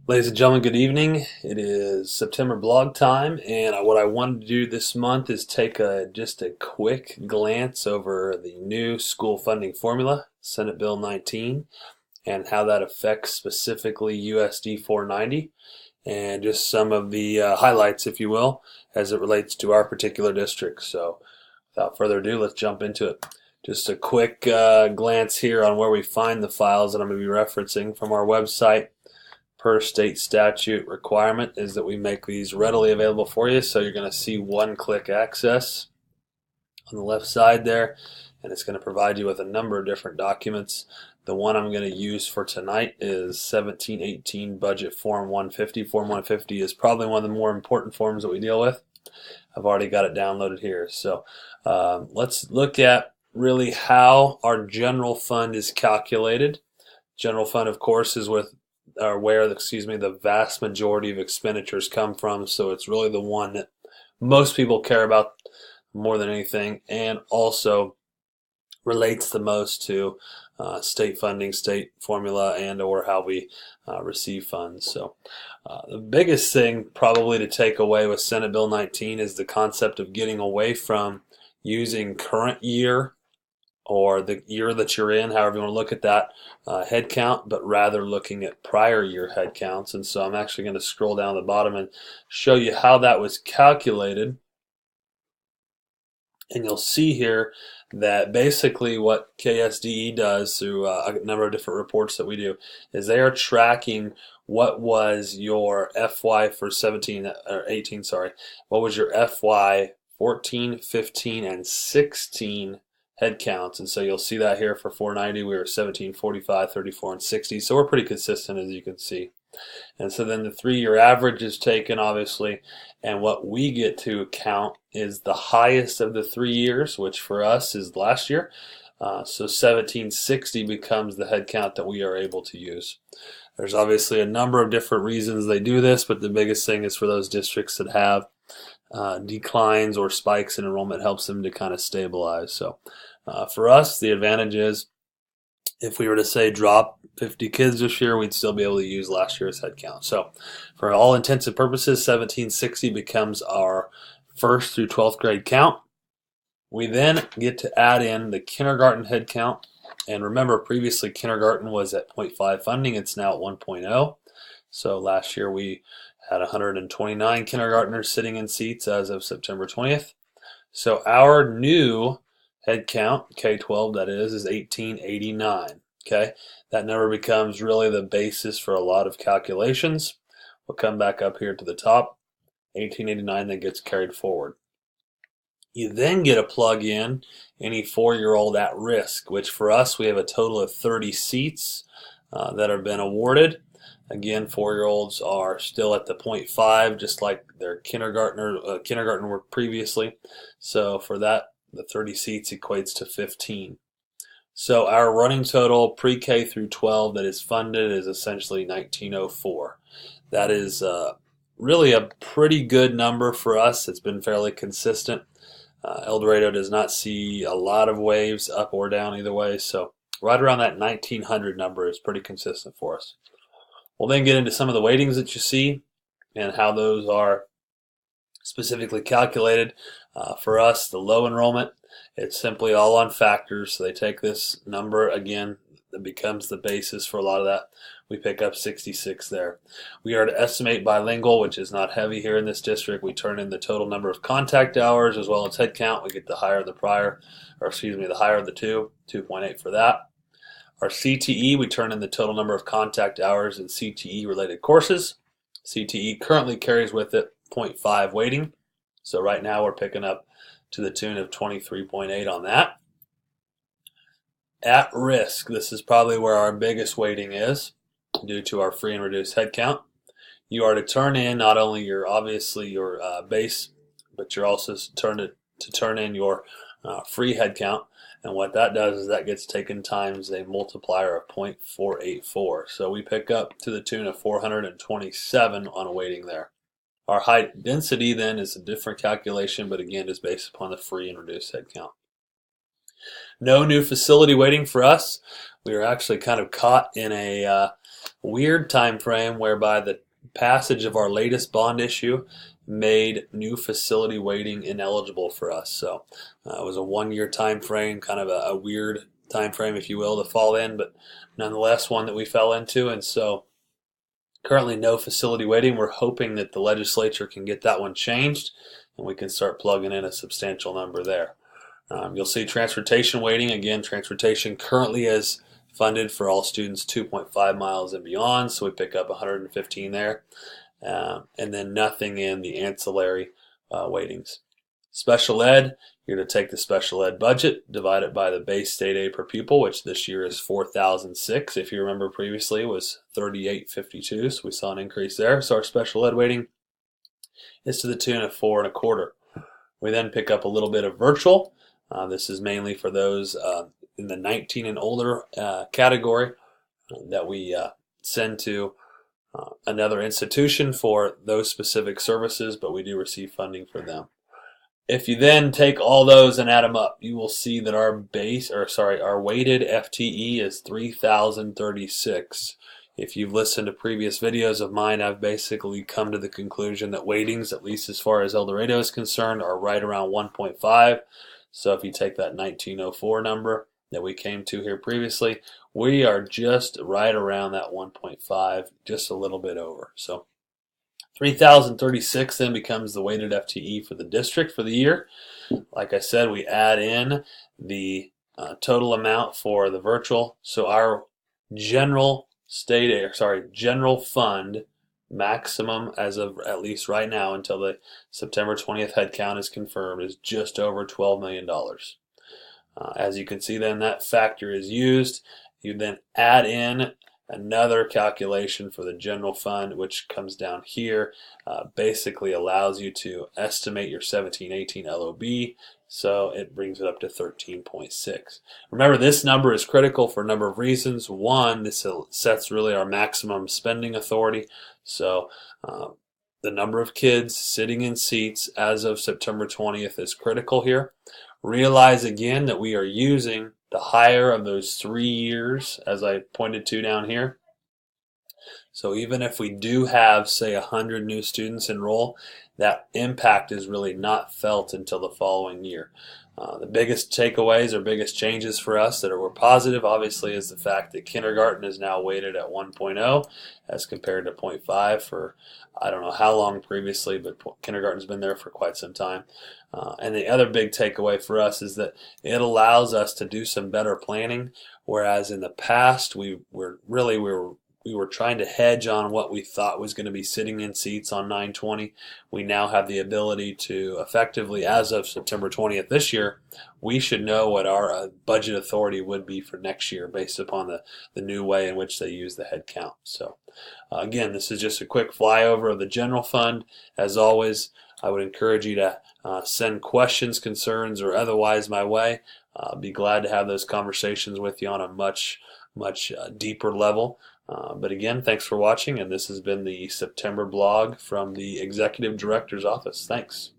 Ladies and gentlemen, good evening. It is September blog time, and what I wanted to do this month is take just a quick glance over the new school funding formula, Senate Bill 19, and how that affects specifically USD 490, and just some of the highlights, if you will, as it relates to our particular district. So, without further ado, let's jump into it. Just a quick glance here on where we find the files that I'm going to be referencing from our website. Per state statute requirement is that we make these readily available for you. So you're going to see one-click access on the left side there, and it's going to provide you with a number of different documents. The one I'm going to use for tonight is 1718 Budget Form 150. Form 150 is probably one of the more important forms that we deal with. I've already got it downloaded here. So let's look at really how our general fund is calculated. General fund, of course, is where the vast majority of expenditures come from. So it's really the one that most people care about more than anything, and also relates the most to state funding, state formula, and or how we receive funds. So the biggest thing probably to take away with Senate Bill 19 is the concept of getting away from using current year or the year that you're in, however you want to look at that head count, but rather looking at prior year head counts. And so I'm actually going to scroll down the bottom and show you how that was calculated. And you'll see here that basically what KSDE does through a number of different reports that we do is they are tracking what was your FY for 17 or 18, sorry, what was your FY 14, 15, and 16 head counts. And so you'll see that here for 490 we were 17, 45, 34, and 60. So we're pretty consistent, as you can see. And so then the 3-year average is taken, obviously, and what we get to count is the highest of the 3 years, which for us is last year. So 1760 becomes the head count that we are able to use. There's obviously a number of different reasons they do this, but the biggest thing is for those districts that have declines or spikes in enrollment, helps them to kind of stabilize. So for us, the advantage is if we were to say drop 50 kids this year, we'd still be able to use last year's head count. So for all intents and purposes, 1760 becomes our 1st through 12th grade count. We then get to add in the kindergarten head count. And remember, previously kindergarten was at 0.5 funding. It's now at 1.0. So last year we had 129 kindergartners sitting in seats as of September 20th. So our new head count, K-12 that is 1889. Okay, that number becomes really the basis for a lot of calculations. We'll come back up here to the top. 1889 then gets carried forward. You then get to plug in any 4-year-old at risk, which for us we have a total of 30 seats that have been awarded. Again, 4-year-olds are still at the 0.5, just like their kindergarten were previously. So for that, the 30 seats equates to 15. So our running total pre-K through 12 that is funded is essentially 1904. That is really a pretty good number for us. It's been fairly consistent. El Dorado does not see a lot of waves up or down either way. So right around that 1900 number is pretty consistent for us. We'll then get into some of the weightings that you see and how those are specifically calculated. For us, the low enrollment, it's simply all on factors. So they take this number again that becomes the basis for a lot of that. We pick up 66 there. We are to estimate bilingual, which is not heavy here in this district. We turn in the total number of contact hours as well as head count. We get the higher of the the higher of the two, 2.8 for that. Our CTE, we turn in the total number of contact hours in CTE related courses. CTE currently carries with it 0.5 weighting. So right now we're picking up to the tune of 23.8 on that. At risk, this is probably where our biggest weighting is due to our free and reduced head count. You are to turn in not only your base, but you're also to turn in your free head count. And what that does is that gets taken times a multiplier of 0.484. So we pick up to the tune of 427 on a weighting there. Our height density then is a different calculation, but again is based upon the free and reduced head count. No new facility weighting for us. We were actually kind of caught in a weird time frame whereby the passage of our latest bond issue made new facility weighting ineligible for us. So it was a 1 year time frame, kind of a weird time frame, if you will, to fall in, but nonetheless one that we fell into. And so currently no facility weighting. We're hoping that the legislature can get that one changed and we can start plugging in a substantial number there. You'll see transportation weighting. Again, transportation currently is funded for all students 2.5 miles and beyond, so we pick up 115 there. And then nothing in the ancillary weightings. Special ed, you're going to take the special ed budget, divide it by the base state aid per pupil, which this year is $4,006. If you remember previously, it was $38.52, so we saw an increase there. So our special ed weighting is to the tune of 4.25. We then pick up a little bit of virtual. This is mainly for those in the 19 and older category that we send to another institution for those specific services, but we do receive funding for them. If you then take all those and add them up, you will see that our weighted FTE is 3,036. If you've listened to previous videos of mine, I've basically come to the conclusion that weightings, at least as far as El Dorado is concerned, are right around 1.5. So if you take that 1904 number that we came to here previously, we are just right around that 1.5, just a little bit over. So 3,036 then becomes the weighted FTE for the district for the year. Like I said, we add in the total amount for the virtual. So our general fund maximum as of at least right now until the September 20th head count is confirmed is just over $12 million. As you can see then, that factor is used. You then add in another calculation for the general fund, which comes down here, basically allows you to estimate your 17-18 LOB, so it brings it up to 13.6. Remember, this number is critical for a number of reasons. One, this sets really our maximum spending authority, so the number of kids sitting in seats as of September 20th is critical here. Realize again that we are using the higher of those 3 years, as I pointed to down here. So even if we do have, say, 100 new students enroll, that impact is really not felt until the following year. The biggest takeaways or biggest changes for us that were positive, obviously, is the fact that kindergarten is now weighted at 1.0 as compared to 0.5 for I don't know how long previously, but kindergarten's been there for quite some time. And the other big takeaway for us is that it allows us to do some better planning, whereas in the past we were trying to hedge on what we thought was going to be sitting in seats on 9/20. We now have the ability to effectively, as of September 20th this year, we should know what our budget authority would be for next year based upon the new way in which they use the head count. So again, this is just a quick flyover of the general fund. As always, I would encourage you to send questions, concerns, or otherwise my way. Be glad to have those conversations with you on a much deeper level. But again, thanks for watching, and this has been the September blog from the Executive Director's Office. Thanks.